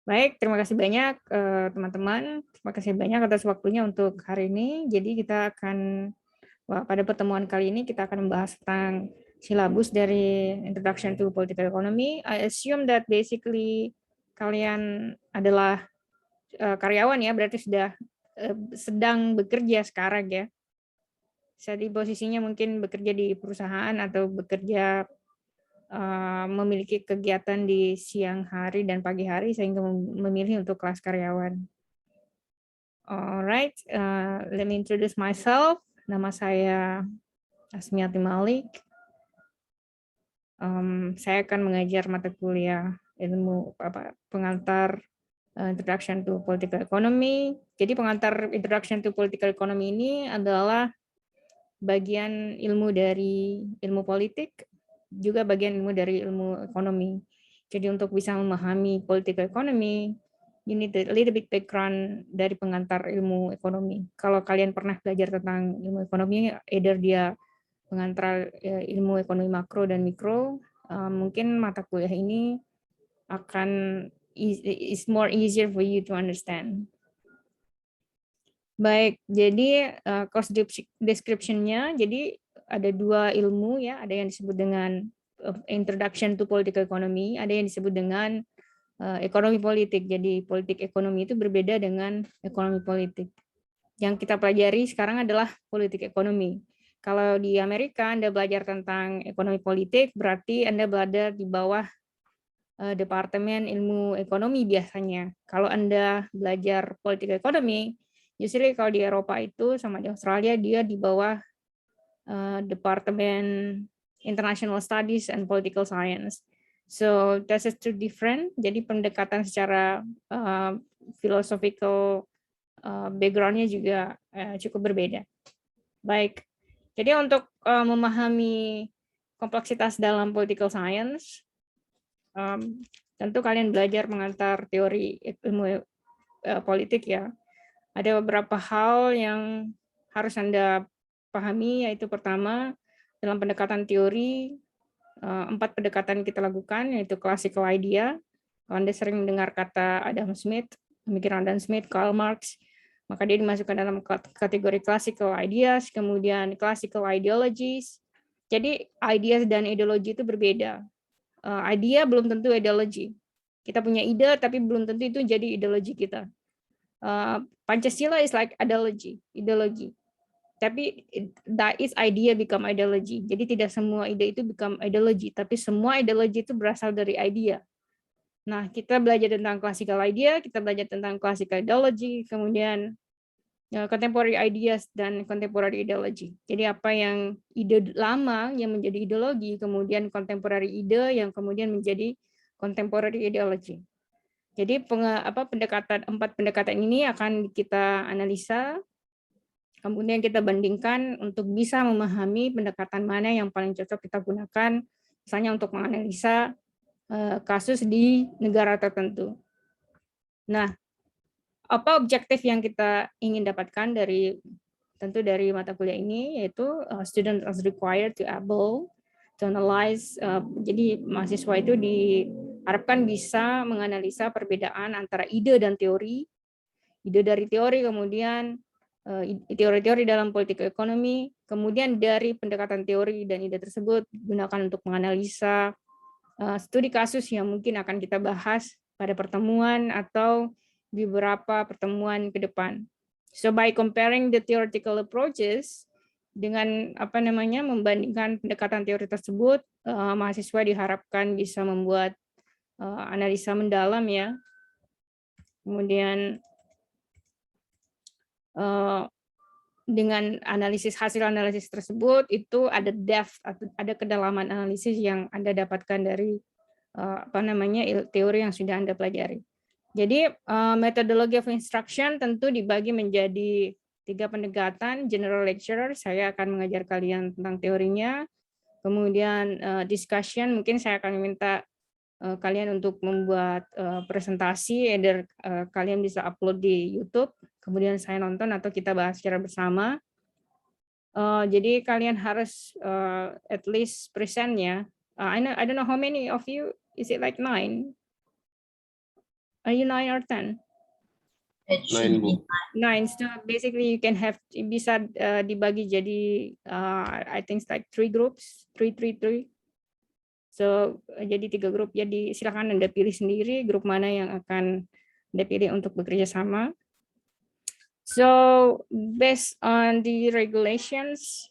Baik, terima kasih banyak teman-teman. Terima kasih banyak atas waktunya untuk hari ini. Jadi kita akan pada pertemuan kali ini kita akan membahas tentang silabus dari Introduction to Political Economy. I assume that basically kalian adalah karyawan ya, berarti sudah sedang bekerja sekarang ya. Jadi posisinya mungkin bekerja di perusahaan atau bekerja memiliki kegiatan di siang hari dan pagi hari sehingga memilih untuk kelas karyawan. Alright, let me introduce myself. Nama saya Asmiati Malik. Saya akan mengajar mata kuliah ilmu pengantar Introduction to Political Economy. Jadi pengantar Introduction to Political Economy ini adalah bagian ilmu dari ilmu politik, juga bagian ilmu dari ilmu ekonomi. Jadi untuk bisa memahami political economy, you need a little bit background dari pengantar ilmu ekonomi. Kalau kalian pernah belajar tentang ilmu ekonomi, either dia pengantar ilmu ekonomi makro dan mikro, mungkin mata kuliah ini akan is more easier for you to understand. Baik, jadi course description-nya, jadi ada dua ilmu ya, ada yang disebut dengan Introduction to Political Economy, ada yang disebut dengan ekonomi politik. Jadi politik ekonomi itu berbeda dengan ekonomi politik. Yang kita pelajari sekarang adalah politik ekonomi. Kalau di Amerika Anda belajar tentang ekonomi politik, berarti Anda belajar di bawah Departemen Ilmu Ekonomi biasanya. Kalau Anda belajar politik ekonomi, usually kalau di Eropa itu sama di Australia dia di bawah Departemen International Studies and Political Science. So this is two different. Jadi pendekatan secara philosophical background-nya juga cukup berbeda. Baik. Jadi untuk memahami kompleksitas dalam political science, tentu kalian belajar mengantar teori ilmu politik ya. Ada beberapa hal yang harus Anda pahami, yaitu pertama, dalam pendekatan teori, 4 pendekatan kita lakukan, yaitu classical idea. Kalau Anda sering mendengar kata Adam Smith, pemikiran Adam Smith, Karl Marx, maka dia dimasukkan dalam kategori classical ideas, kemudian classical ideologies. Jadi ideas dan ideologi itu berbeda. Idea belum tentu ideologi. Kita punya ide, tapi belum tentu itu jadi ideologi kita. Pancasila is like ideology. Tapi that is idea become ideology. Jadi tidak semua ide itu become ideology, tapi semua ideologi itu berasal dari idea. Nah, kita belajar tentang classical idea, kita belajar tentang classical ideology, kemudian contemporary ideas dan contemporary ideology. Jadi apa yang ide lama yang menjadi ideologi, kemudian contemporary ide yang kemudian menjadi contemporary ideology. Jadi empat pendekatan ini akan kita analisa, kemudian kita bandingkan untuk bisa memahami pendekatan mana yang paling cocok kita gunakan, misalnya untuk menganalisa kasus di negara tertentu. Nah, apa objektif yang kita ingin dapatkan dari mata kuliah ini, yaitu student is required to able to analyze. Jadi mahasiswa itu diharapkan bisa menganalisa perbedaan antara ide dan teori, ide dari teori, kemudian teori-teori dalam politik ekonomi, kemudian dari pendekatan teori dan ide tersebut gunakan untuk menganalisa studi kasus yang mungkin akan kita bahas pada pertemuan atau di beberapa pertemuan ke depan. So by comparing the theoretical approaches dengan membandingkan pendekatan teori tersebut, mahasiswa diharapkan bisa membuat analisa mendalam ya. Kemudian dengan hasil analisis tersebut itu ada depth, ada kedalaman analisis yang Anda dapatkan dari teori yang sudah Anda pelajari. Jadi metodologi of instruction tentu dibagi menjadi 3 pendekatan. General lecture, saya akan mengajar kalian tentang teorinya. Kemudian discussion, mungkin saya akan minta kalian untuk membuat presentasi, either kalian bisa upload di YouTube, kemudian saya nonton atau kita bahas secara bersama. Jadi kalian harus at least present ya. I don't know how many of you, is it like 9? Are you 9 or 10? 9, Bu. 9. So basically you can have, bisa dibagi jadi I think like 3 groups, 3. So jadi 3 grup. Jadi silakan Anda pilih sendiri grup mana yang akan Anda pilih untuk bekerja sama. So based on the regulations,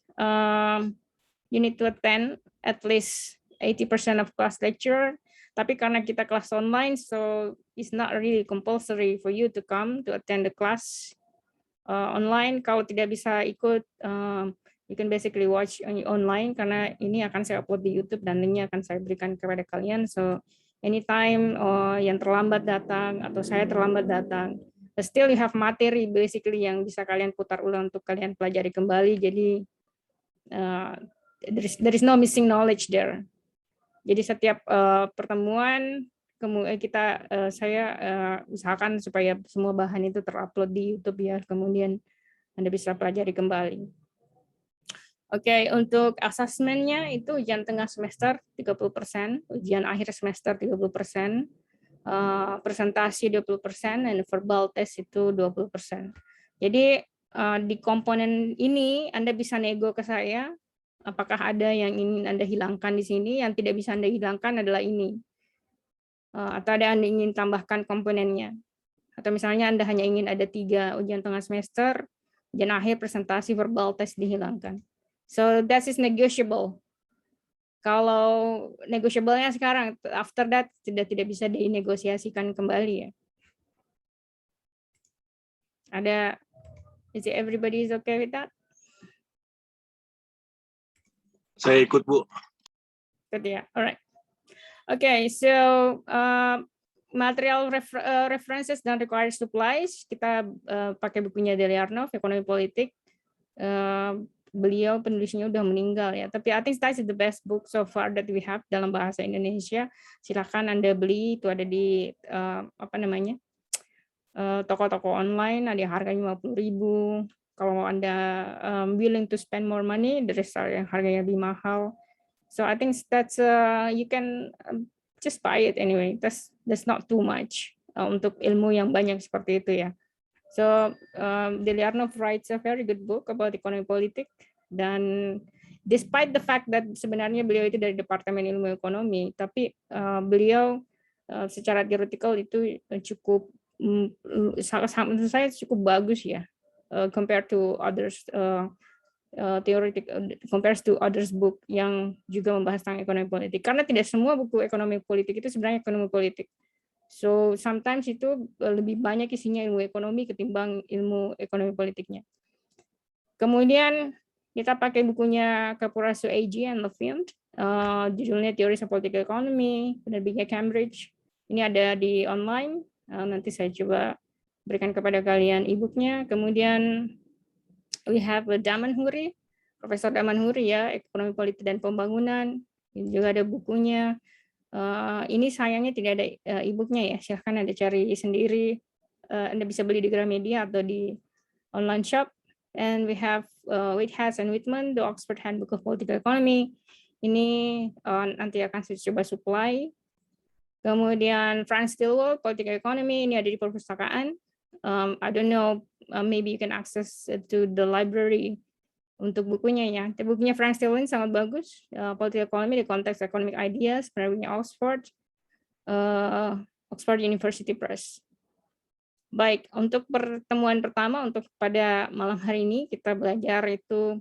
you need to attend at least 80% of class lecture. Tapi karena kita kelas online, so it's not really compulsory for you to come to attend the class online. Kalau tidak bisa ikut, you can basically watch online karena ini akan saya upload di YouTube dan linknya akan saya berikan kepada kalian. So anytime yang terlambat datang atau saya terlambat datang, still you have materi basically yang bisa kalian putar ulang untuk kalian pelajari kembali. Jadi there is no missing knowledge there. Jadi setiap pertemuan saya usahakan supaya semua bahan itu terupload di YouTube ya, kemudian Anda bisa pelajari kembali. Oke, untuk asesmennya itu ujian tengah semester 30%, ujian akhir semester 30%, presentasi 20%, dan verbal test itu 20%. Jadi di komponen ini Anda bisa nego ke saya, apakah ada yang ingin Anda hilangkan di sini, yang tidak bisa Anda hilangkan adalah ini. Atau ada Anda ingin tambahkan komponennya. Atau misalnya Anda hanya ingin ada 3 ujian tengah semester, ujian akhir, presentasi, verbal test dihilangkan. So that is negotiable. Kalau negotiable-nya sekarang, after that tidak bisa dinegosiasikan kembali ya. Is it everybody is okay with that? Saya ikut, Bu. Good ya, alright. Okay, so material references dan required supplies, kita pakai bukunya Deli Arnaud, Ekonomi Politik. Beliau penulisnya udah meninggal ya, tapi I think that is the best book so far that we have dalam bahasa Indonesia. Silakan Anda beli, itu ada di toko-toko online, ada harganya 50.000. Kalau Anda willing to spend more money, there is yang harganya lebih mahal. So I think that's you can just buy it anyway. That's not too much untuk ilmu yang banyak seperti itu ya. So Deli Arnaud writes a very good book about ekonomi politik, dan despite the fact that sebenarnya beliau itu dari Departemen Ilmu Ekonomi, tapi beliau secara theoretical itu cukup, menurut saya cukup bagus ya, compared to others compares to others book yang juga membahas tentang ekonomi politik. Karena tidak semua buku ekonomi politik itu sebenarnya ekonomi politik. So sometimes itu lebih banyak isinya ilmu ekonomi ketimbang ilmu ekonomi politiknya. Kemudian kita pakai bukunya Capurraso AG and Lefevre, judulnya Theories of Political Economy, penerbitnya Cambridge. Ini ada di online, nanti saya coba berikan kepada kalian e-booknya. Kemudian we have Damanhuri, Profesor Damanhuri ya, Ekonomi Politik dan Pembangunan. Ini juga ada bukunya. Ini sayangnya tidak ada e-booknya ya, silahkan Anda cari sendiri. Anda bisa beli di Gramedia atau di online shop. And we have Whitehead and Whitman, The Oxford Handbook of Political Economy. Ini nanti akan saya coba supply. Kemudian Franz Stilwell, Political Economy, ini ada di perpustakaan. I don't know, maybe you can access to the library untuk bukunya ya. Bukunya Franz Stilwell sangat bagus, Political Economy, The Context Economic Ideas, penerbitnya Oxford University Press. Baik, untuk pertemuan pertama, untuk pada malam hari ini kita belajar itu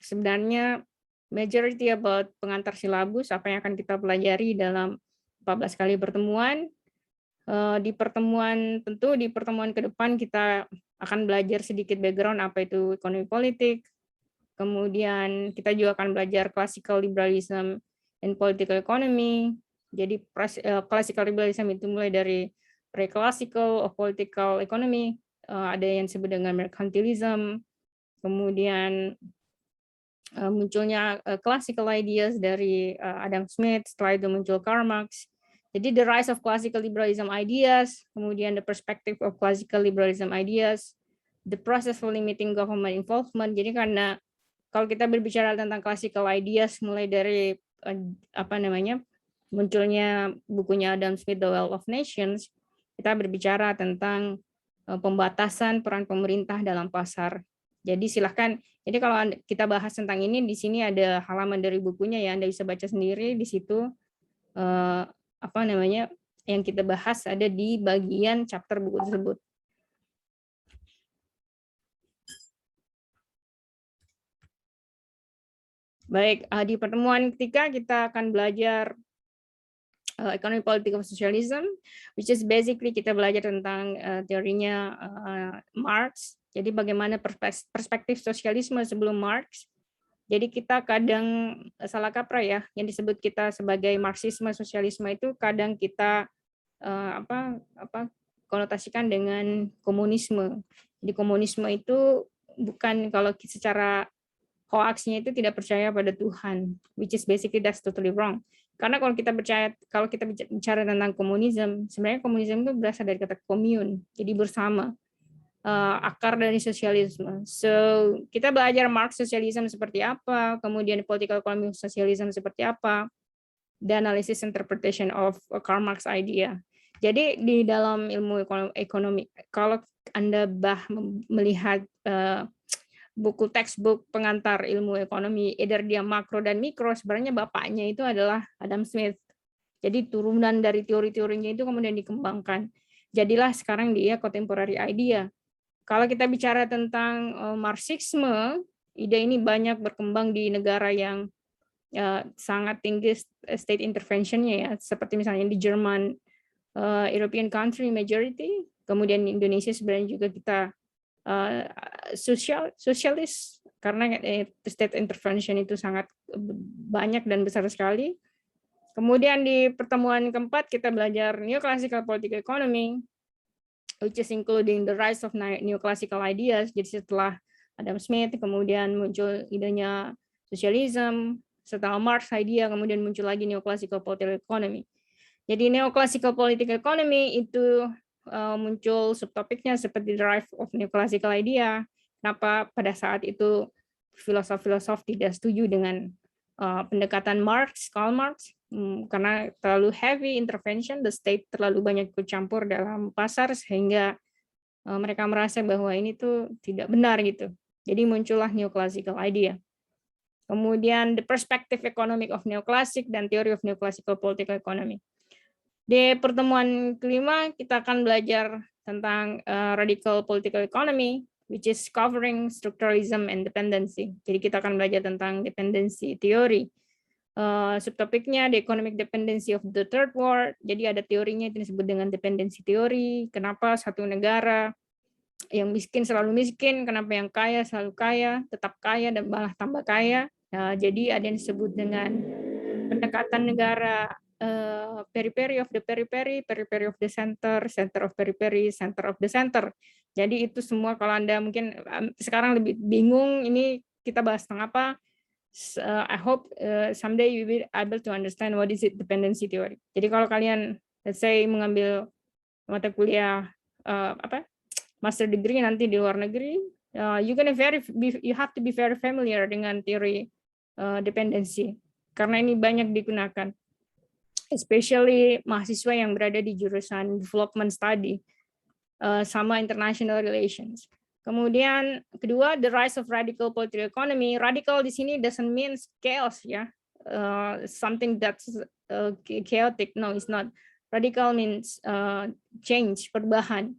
sebenarnya majority about pengantar silabus, apa yang akan kita pelajari dalam 14 kali pertemuan. Di pertemuan ke depan kita akan belajar sedikit background apa itu ekonomi politik. Kemudian kita juga akan belajar classical liberalism and political economy. Jadi classical liberalism itu mulai dari pre-classical of political economy, ada yang disebut dengan mercantilism, kemudian munculnya classical ideas dari Adam Smith, setelah itu muncul Karl Marx. Jadi the rise of classical liberalism ideas, kemudian the perspective of classical liberalism ideas, the process for limiting government involvement. Jadi karena kalau kita berbicara tentang classical ideas, mulai dari munculnya bukunya Adam Smith, The Wealth of Nations, kita berbicara tentang pembatasan peran pemerintah dalam pasar. Jadi silahkan, jadi kalau kita bahas tentang ini, di sini ada halaman dari bukunya ya, Anda bisa baca sendiri di situ apa namanya yang kita bahas ada di bagian chapter buku tersebut. Baik, di pertemuan ketiga kita akan belajar Economic Politics of Socialism, which is basically kita belajar tentang teorinya Marx. Jadi bagaimana perspektif sosialisme sebelum Marx. Jadi kita kadang salah kaprah ya, yang disebut kita sebagai Marxisme sosialisme itu kadang kita konotasikan dengan komunisme. Jadi komunisme itu bukan, kalau secara hoaxnya itu tidak percaya pada Tuhan, which is basically that's totally wrong. Karena kalau kita bicara tentang komunisme, sebenarnya komunisme itu berasal dari kata commune, jadi bersama, akar dari sosialisme. So kita belajar Marx sosialisme seperti apa, kemudian political economy sosialisme seperti apa, dan analysis interpretation of Karl Marx idea. Jadi di dalam ilmu ekonomi, kalau Anda melihat buku textbook pengantar ilmu ekonomi, either dia makro dan mikro, sebenarnya bapaknya itu adalah Adam Smith. Jadi turunan dari teori-teorinya itu kemudian dikembangkan. Jadilah sekarang dia contemporary idea. Kalau kita bicara tentang Marxisme, ide ini banyak berkembang di negara yang sangat tinggi state intervention-nya ya, seperti misalnya di Jerman, European country majority, kemudian di Indonesia sebenarnya juga kita sosialis karena state intervention itu sangat banyak dan besar sekali. Kemudian di pertemuan keempat kita belajar neoclassical political economy, which is including the rise of neoclassical ideas. Jadi setelah Adam Smith kemudian muncul idenya sosialisme, setelah Marx idea kemudian muncul lagi neoclassical political economy. Jadi neoclassical political economy itu muncul subtopiknya seperti the rise of neoclassical idea. Kenapa pada saat itu filosof-filosof tidak setuju dengan pendekatan Karl Marx, karena terlalu heavy intervention, the state terlalu banyak ikut campur dalam pasar sehingga mereka merasa bahwa ini tuh tidak benar gitu. Jadi muncullah neoclassical idea. Kemudian the perspective economic of neoclassic dan theory of neoclassical political economy. Di pertemuan kelima kita akan belajar tentang radical political economy, which is covering structuralism and dependency. Jadi kita akan belajar tentang dependency teori. Subtopiknya the economic dependency of the third world. Jadi ada teorinya itu disebut dengan dependency teori. Kenapa satu negara yang miskin selalu miskin, kenapa yang kaya selalu kaya, tetap kaya dan malah tambah kaya. Jadi ada yang disebut dengan pendekatan negara periphery of the periphery, periphery of the center, center of periphery, center of the center. Jadi itu semua kalau Anda mungkin sekarang lebih bingung ini kita bahas tentang apa. I hope someday you will be able to understand what is it dependency theory. Jadi kalau kalian let's say mengambil mata kuliah master degree nanti di luar negeri, you have to be very familiar dengan teori dependency karena ini banyak digunakan, especially mahasiswa yang berada di jurusan development study sama international relations. Kemudian kedua, the rise of radical political economy. Radical di sini doesn't mean chaos ya, something that's chaotic. No, it's not. Radical means change, perubahan.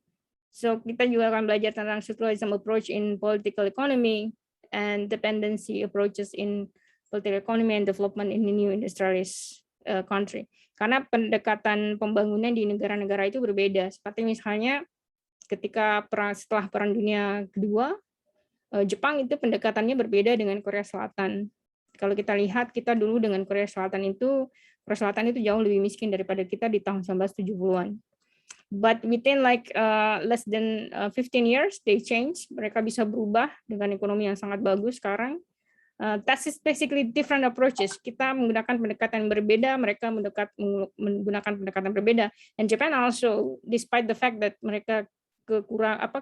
So kita juga akan belajar tentang structuralism approach in political economy and dependency approaches in political economy and development in the new industrialist country. Karena pendekatan pembangunan di negara-negara itu berbeda. Seperti misalnya ketika setelah Perang Dunia Kedua, Jepang itu pendekatannya berbeda dengan Korea Selatan. Kalau kita lihat, kita dulu dengan Korea Selatan itu jauh lebih miskin daripada kita di tahun 1970-an. But within less than 15 years, they change. Mereka bisa berubah dengan ekonomi yang sangat bagus sekarang. That is basically different approaches. Kita menggunakan pendekatan berbeda, mereka menggunakan pendekatan berbeda. And Japan also, despite the fact that mereka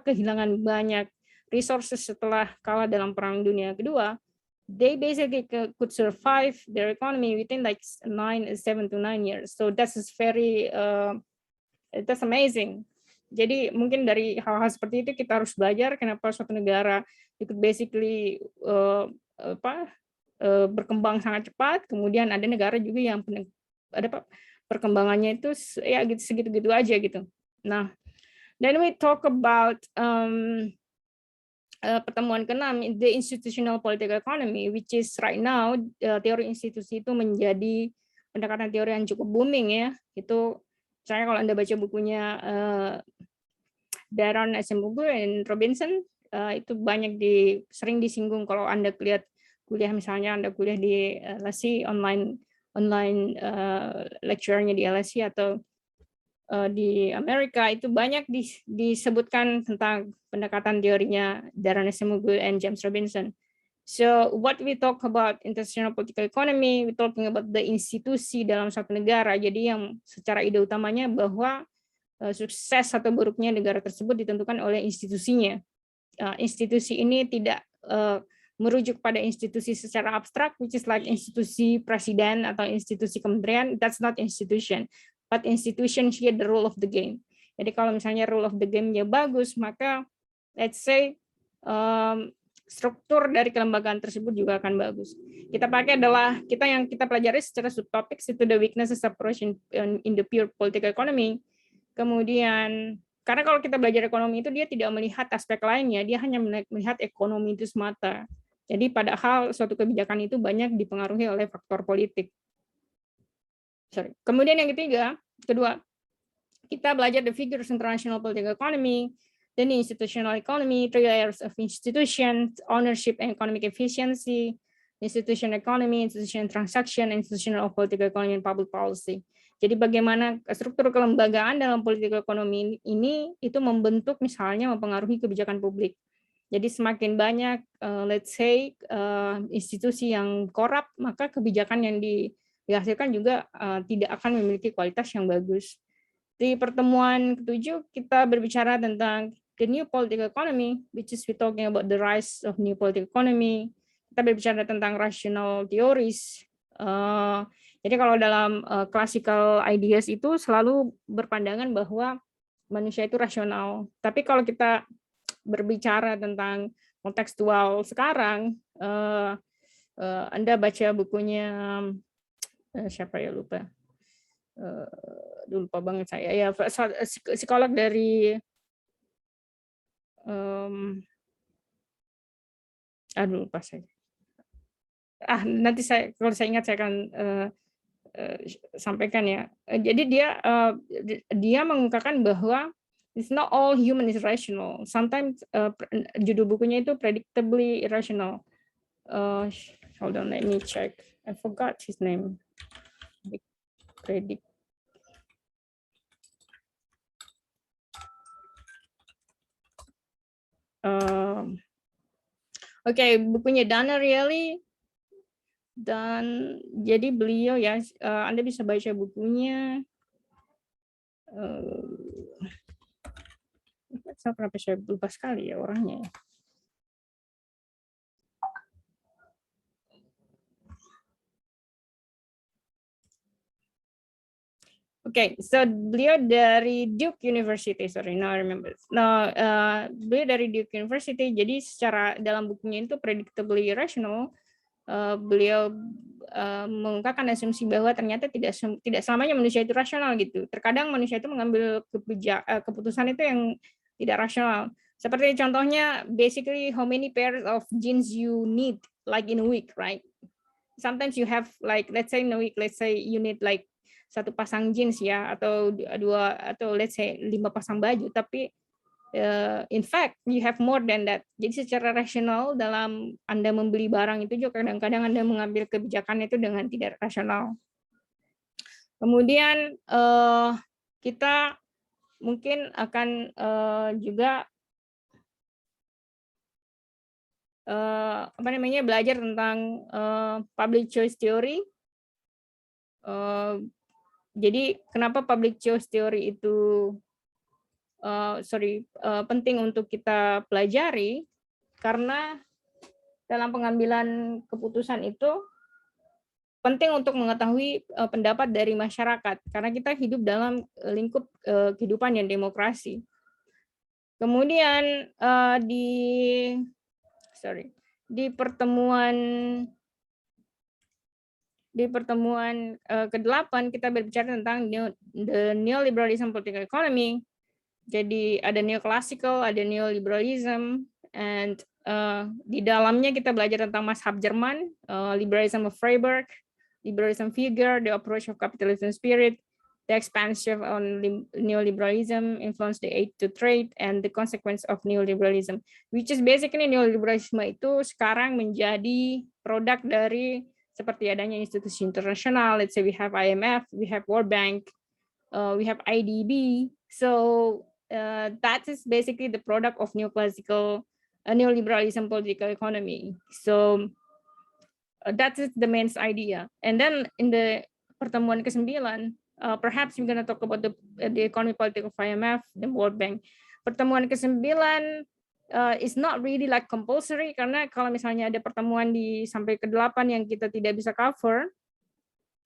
kehilangan banyak resources setelah kalah dalam Perang Dunia Kedua, they basically could survive their economy within 7 to 9 years. So that is very That's amazing. Jadi mungkin dari hal-hal seperti itu kita harus belajar kenapa suatu negara itu basically berkembang sangat cepat, kemudian ada negara juga yang perkembangannya itu ya gitu segitu-gitu aja gitu. Nah, then we talk about pertemuan ke-6, the institutional political economy, which is right now teori institusi itu menjadi pendekatan teori yang cukup booming ya. Itu saya kalau Anda baca bukunya Daron Acemoglu dan Robinson, itu banyak sering disinggung kalau Anda lihat kuliah misalnya Anda kuliah di LSE online lecture-nya di LSE atau di Amerika, itu banyak disebutkan tentang pendekatan teorinya Daron Acemoglu and James Robinson. So what we talk about international political economy, we talking about the institusi dalam suatu negara. Jadi yang secara ide utamanya bahwa sukses atau buruknya negara tersebut ditentukan oleh institusinya. Institusi ini tidak merujuk pada institusi secara abstrak, which is like institusi presiden atau institusi kementerian. That's not institution, but institution here the rule of the game. Jadi kalau misalnya rule of the game-nya bagus, maka let's say struktur dari kelembagaan tersebut juga akan bagus. Kita pakai adalah yang kita pelajari secara subtopik itu the weaknesses approach in the pure political economy. Kemudian karena kalau kita belajar ekonomi itu dia tidak melihat aspek lainnya, dia hanya melihat ekonomi itu semata. Jadi padahal suatu kebijakan itu banyak dipengaruhi oleh faktor politik. Kemudian yang kedua, kita belajar the figures international political economy, then institutional economy, 3 layers of institutions, ownership and economic efficiency, institutional economy, institutional transaction, institutional political economy and public policy. Jadi bagaimana struktur kelembagaan dalam political economy ini itu membentuk misalnya mempengaruhi kebijakan publik. Jadi semakin banyak let's say institusi yang korup, maka kebijakan yang dihasilkan juga tidak akan memiliki kualitas yang bagus. Di pertemuan ke-7 kita berbicara tentang the new political economy, which is we talking about the rise of new political economy. Kita berbicara tentang rational theories. Jadi kalau dalam classical ideas itu selalu berpandangan bahwa manusia itu rasional. Tapi kalau kita berbicara tentang kontekstual sekarang, Anda baca bukunya siapa ya lupa. Lupa banget saya ya, psikolog dari lupa saya. Nanti kalau saya ingat saya akan sampaikan ya. Jadi dia mengungkapkan bahwa it's not all human is rational. Sometimes judul bukunya itu predictably irrational. Hold on, let me check. I forgot his name. Oke, bukunya Dana Reilly, dan jadi beliau ya, Anda bisa baca bukunya. Kenapa saya lupa sekali ya orangnya. Oke, so beliau dari Duke University, now I remember. Beliau dari Duke University, jadi secara dalam bukunya itu predictably irrational, beliau mengungkapkan asumsi bahwa ternyata tidak selamanya manusia itu rasional gitu. Terkadang manusia itu mengambil keputusan itu yang tidak rasional. Seperti contohnya, basically how many pairs of jeans you need like in a week, right? Sometimes you have like let's say in a week, let's say you need like 1 pasang jeans ya, atau 2, atau let's say 5 pasang baju, tapi in fact you have more than that. Jadi secara rasional dalam Anda membeli barang itu juga kadang-kadang Anda mengambil kebijakan itu dengan tidak rasional. Kemudian kita mungkin akan juga belajar tentang public choice theory. Jadi kenapa public choice theory itu penting untuk kita pelajari, karena dalam pengambilan keputusan itu penting untuk mengetahui pendapat dari masyarakat karena kita hidup dalam lingkup kehidupan yang demokrasi. Kemudian di pertemuan ke-8 kita berbicara tentang the neoliberalism political economy. Jadi ada neoclassical, ada neoliberalism, and di dalamnya kita belajar tentang mazhab Jerman, liberalism of Freiburg, liberalism figure, the approach of capitalism spirit, the expansion on neoliberalism, influence the aid to trade, and the consequence of neoliberalism, which is basically neoliberalism itu sekarang menjadi produk dari seperti adanya institusi internasional. Let's say we have IMF, we have World Bank, we have IDB. So that is basically the product of neoclassical neoliberalism political economy. So that is the main idea. And then in the pertemuan ke-9, perhaps we're going to talk about the economy policy of IMF, the World Bank. Pertemuan ke-9 is not really like compulsory karena kalau misalnya ada pertemuan sampai ke-8 yang kita tidak bisa cover,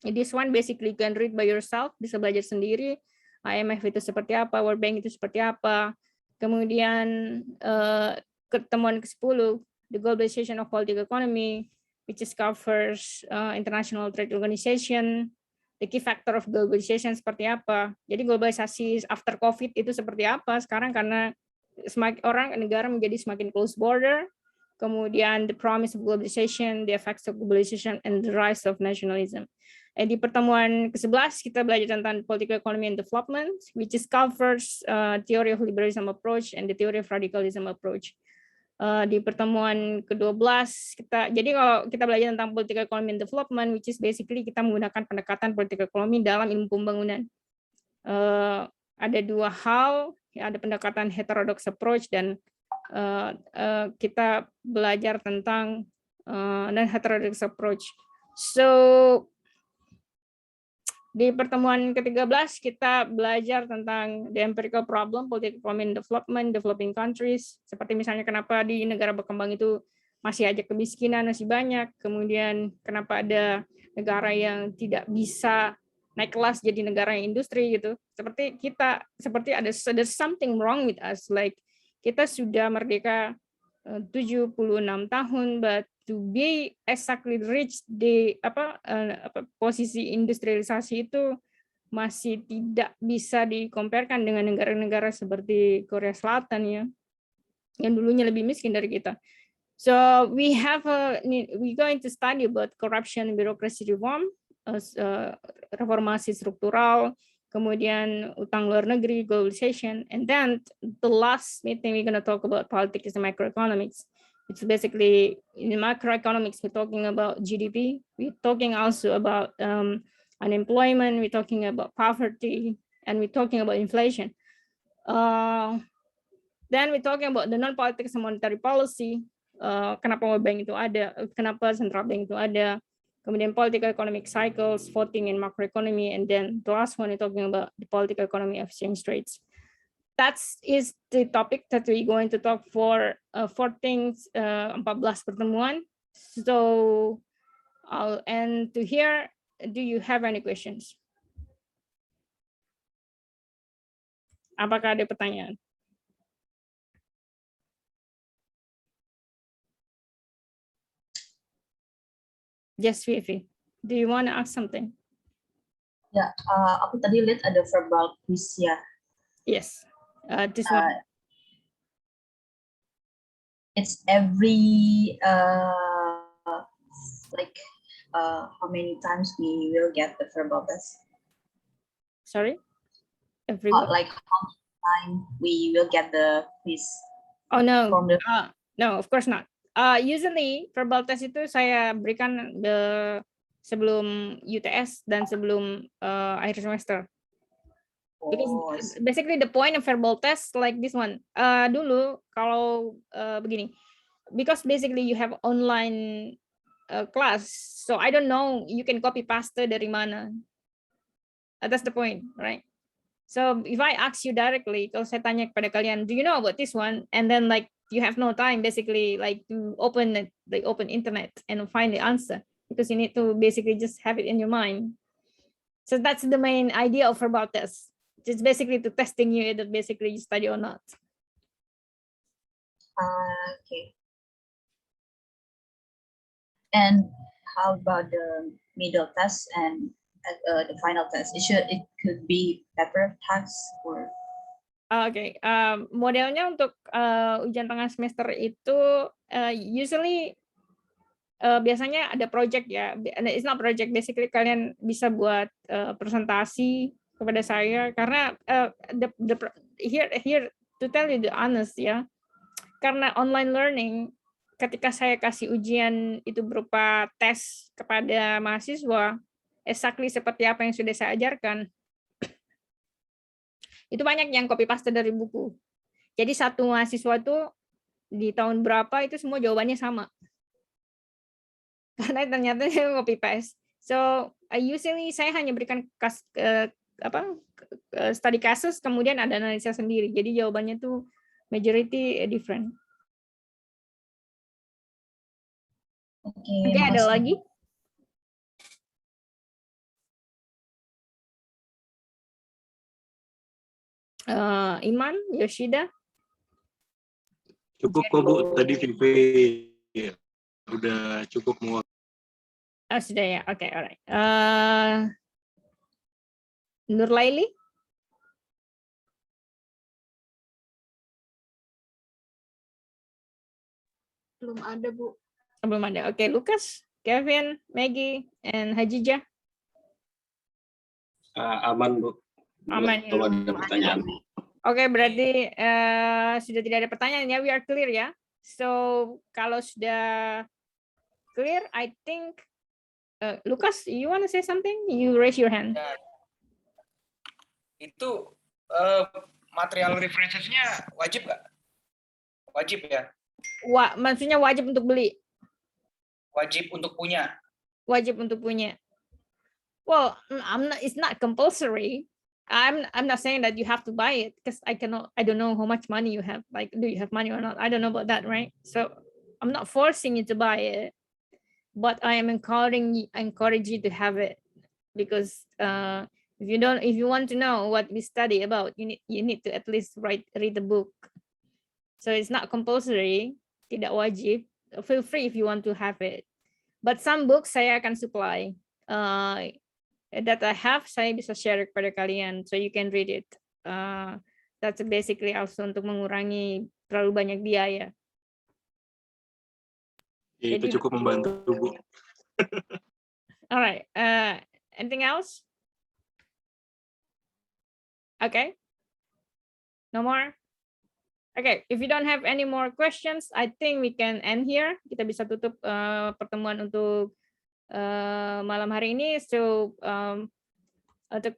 this one basically you can read by yourself, bisa belajar sendiri. IMF itu seperti apa, World Bank itu seperti apa. Kemudian pertemuan ke-10, the globalization of political economy, which is covers international trade organization, the key factor of globalization seperti apa. Jadi globalisasi after COVID itu seperti apa sekarang karena semakin negara menjadi semakin close border, kemudian the promise of globalization, the effects of globalization, and the rise of nationalism. Di pertemuan ke-11 kita belajar tentang political economy and development, which is covers theory of liberalism approach and the theory of radicalism approach. Di pertemuan ke-12 jadi kalau kita belajar tentang political economy and development, which is basically kita menggunakan pendekatan political economy dalam ilmu pembangunan. Ada dua hal, ada pendekatan heterodox approach dan kita belajar tentang dan heterodox approach. So di pertemuan ke-13 kita belajar tentang the empirical problem, political economy and development, developing countries, seperti misalnya kenapa di negara berkembang itu masih aja kemiskinan masih banyak, kemudian kenapa ada negara yang tidak bisa naik kelas jadi negara yang industri gitu. Seperti ada something wrong with us, like kita sudah merdeka 76 tahun, but to be exactly reach di posisi industrialisasi itu masih tidak bisa dikompetkan dengan negara-negara seperti Korea Selatan ya, yang dulunya lebih miskin dari kita. So we going to study about corruption and bureaucracy reform, reformasi struktural, kemudian utang luar negeri, globalization, and then the last meeting we're going to talk about politics and microeconomics. It's basically in macroeconomics, we're talking about GDP, we're talking also about unemployment, we're talking about poverty, and we're talking about inflation. Then we're talking about the non-politics and monetary policy, kenapa World Bank itu ada, kenapa Central Bank itu ada, kemudian political economic cycles, voting and macroeconomy, and then the last one we're talking about the political economy of exchange rates. That is the topic that we're going to talk for 14 pertemuan. So I'll end to here. Do you have any questions? Apakah ada pertanyaan? Yes, Vivi. Do you want to ask something? Ya, aku tadi lihat ada verbal quiz ya. Yes. This one. It's every how many times we will get the verbal test? Sorry? Like how many times we will get the quiz? Oh no. No, of course not. Usually verbal test itu saya berikan sebelum UTS dan sebelum akhir semester. Because basically the point of verbal test like this one. Dulu kalau begini, because basically you have online class, so I don't know you can copy paste dari mana. That's the point, right? So if I ask you directly, kalau saya tanya kepada kalian, do you know about this one? And then like you have no time basically like to open the open internet and find the answer. because you need to basically just have it in your mind. So that's the main idea of verbal test. It's basically to testing you either basically you study or not. Okay. And how about the middle test and the final test? It could be paper test or? Oke, modelnya untuk ujian tengah semester itu usually biasanya ada project ya. It's not project, basically kalian bisa buat presentasi kepada saya karena here to tell you the honest ya. Karena online learning, ketika saya kasih ujian itu berupa tes kepada mahasiswa, exactly seperti apa yang sudah saya ajarkan, itu banyak yang copy paste dari buku. Jadi satu mahasiswa tuh di tahun berapa itu semua jawabannya sama. Karena ternyata dia copy paste. So usually saya hanya berikan study cases, kemudian ada analisa sendiri. Jadi jawabannya tuh majority different. Oke, ada lagi? Iman, Yoshida? Cukup kok Bu, tadi Vivi ya, udah cukup muat. Sudah ya, oke, alright. Nurlaili? Belum ada, Bu. Belum ada. Oke, Lukas, Kevin, Maggie, and Hajijah? Aman Bu. Aman ya. Kalau ada pertanyaan. Oke, berarti sudah tidak ada pertanyaan ya, we are clear ya. So, kalau sudah clear, I think, Lukas, you want to say something? You raise your hand. Ya, itu material references-nya wajib nggak? Wajib ya? Maksudnya wajib untuk beli? Wajib untuk punya? Wajib untuk punya. Well, it's not compulsory. I'm not saying that you have to buy it because I don't know how much money you have. Like, do you have money or not? I don't know about that, right? So I'm not forcing you to buy it, but I am encourage you to have it because if you want to know what we study about, you need to at least read the book. So it's not compulsory, tidak wajib. Feel free if you want to have it. But some books saya akan supply. That I have, saya bisa share kepada kalian, so you can read it. That's basically also untuk mengurangi terlalu banyak biaya. Ya, itu cukup membantu Bu. Alright, anything else? Okay, no more. Okay, if you don't have any more questions, I think we can end here. Kita bisa tutup pertemuan untuk malam hari ini. So untuk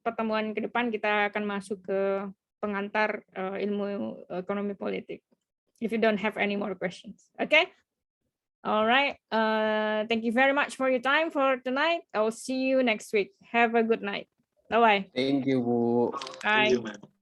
pertemuan ke depan kita akan masuk ke pengantar ilmu ekonomi politik. If you don't have any more questions, okay? All right. Thank you very much for your time for tonight. I will see you next week. Have a good night. Bye bye. Thank you, Bu. Bye. Thank you, ma'am.